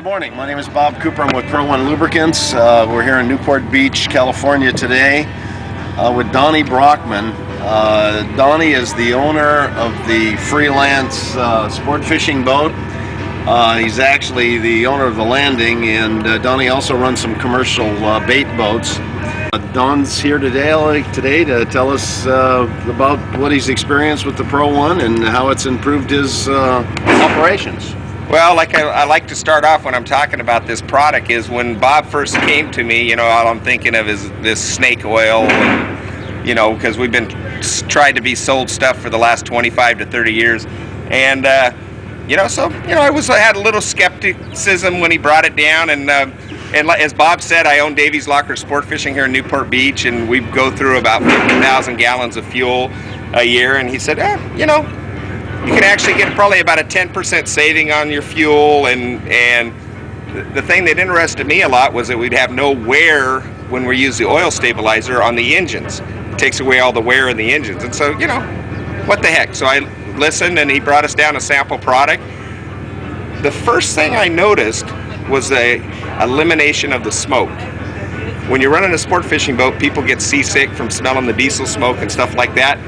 Good morning. My name is Bob Cooper. I'm with ProOne Lubricants. We're here in Newport Beach, California today with Donny Brockman. Donny is the owner of the freelance sport fishing boat. He's actually the owner of the Landing, and Donny also runs some commercial bait boats. Don's here today to tell us about what he's experienced with the ProOne and how it's improved his operations. Well, I like to start off when I'm talking about this product is when Bob first came to me, you know, all I'm thinking of is this snake oil, and, you know, because we've been tried to be sold stuff for the last 25 to 30 years. And, you know, so, you know, I had a little skepticism when he brought it down. And as Bob said, I own Davey's Locker Sport Fishing here in Newport Beach, and we go through about 50,000 gallons of fuel a year. And he said, you know, you can actually get probably about a 10% saving on your fuel, and the thing that interested me a lot was that we'd have no wear when we use the oil stabilizer on the engines. It takes away all the wear in the engines, and so, you know, what the heck. So I listened, and he brought us down a sample product. The first thing I noticed was the elimination of the smoke. When you're running a sport fishing boat, people get seasick from smelling the diesel smoke and stuff like that,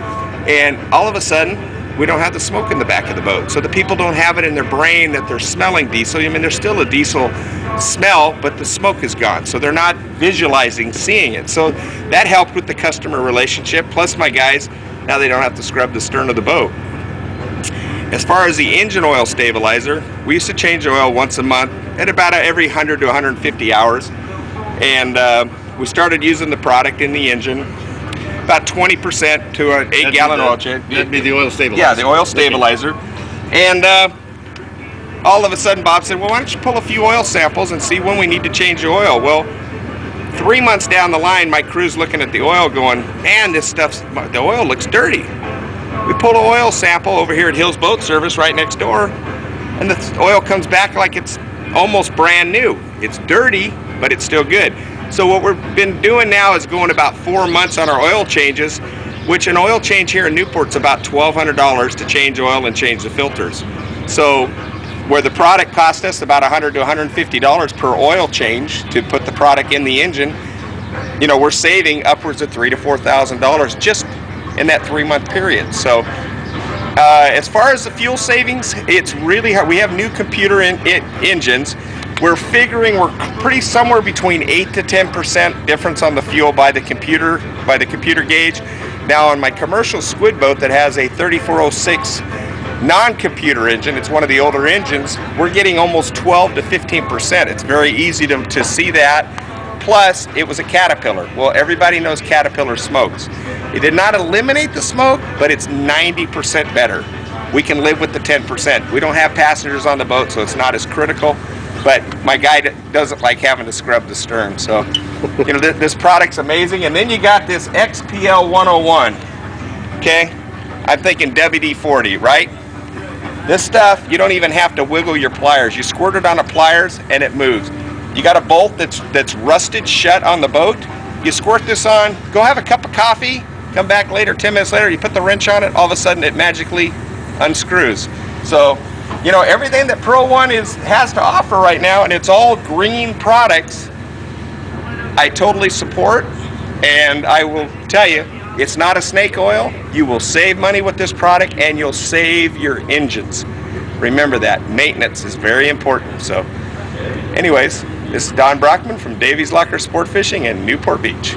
and all of a sudden we don't have the smoke in the back of the boat. So the people don't have it in their brain that they're smelling diesel. I mean, there's still a diesel smell, but the smoke is gone. So they're not visualizing seeing it. So that helped with the customer relationship. Plus my guys, now they don't have to scrub the stern of the boat. As far as the engine oil stabilizer, we used to change oil once a month at about every 100 to 150 hours. And we started using the product in the engine. About 20% to an 8-gallon oil change. That'd be the oil stabilizer. Yeah, the oil stabilizer. And all of a sudden Bob said, well, why don't you pull a few oil samples and see when we need to change the oil? Well, 3 months down the line, my crew's looking at the oil going, man, the oil looks dirty. We pull an oil sample over here at Hill's Boat Service right next door, and the oil comes back like it's almost brand new. It's dirty, but it's still good. So what we've been doing now is going about 4 months on our oil changes, which an oil change here in Newport's about $1,200 to change oil and change the filters. So where the product cost us about $100 to $150 per oil change to put the product in the engine, you know, we're saving upwards of $3,000 to $4,000 just in that 3-month period. So as far as the fuel savings, it's really hard. We have new computer engines. We're figuring we're pretty somewhere between 8 to 10% difference on the fuel by the computer gauge. Now on my commercial squid boat that has a 3406 non-computer engine, it's one of the older engines, we're getting almost 12 to 15%. It's very easy to see that. Plus, it was a Caterpillar. Well, everybody knows Caterpillar smokes. It did not eliminate the smoke, but it's 90% better. We can live with the 10%. We don't have passengers on the boat, so it's not as critical. But my guy doesn't like having to scrub the stern. So, you know, this product's amazing. And then you got this XPL 101. Okay? I'm thinking WD-40, right? This stuff, you don't even have to wiggle your pliers. You squirt it on the pliers and it moves. You got a bolt that's rusted shut on the boat. You squirt this on, go have a cup of coffee, come back later, 10 minutes later, you put the wrench on it, all of a sudden it magically unscrews. So, you know, everything that ProOne has to offer right now, and it's all green products, I totally support, and I will tell you, it's not a snake oil. You will save money with this product, and you'll save your engines. Remember that. Maintenance is very important. So, anyways, this is Don Brockman from Davey's Locker Sport Fishing in Newport Beach.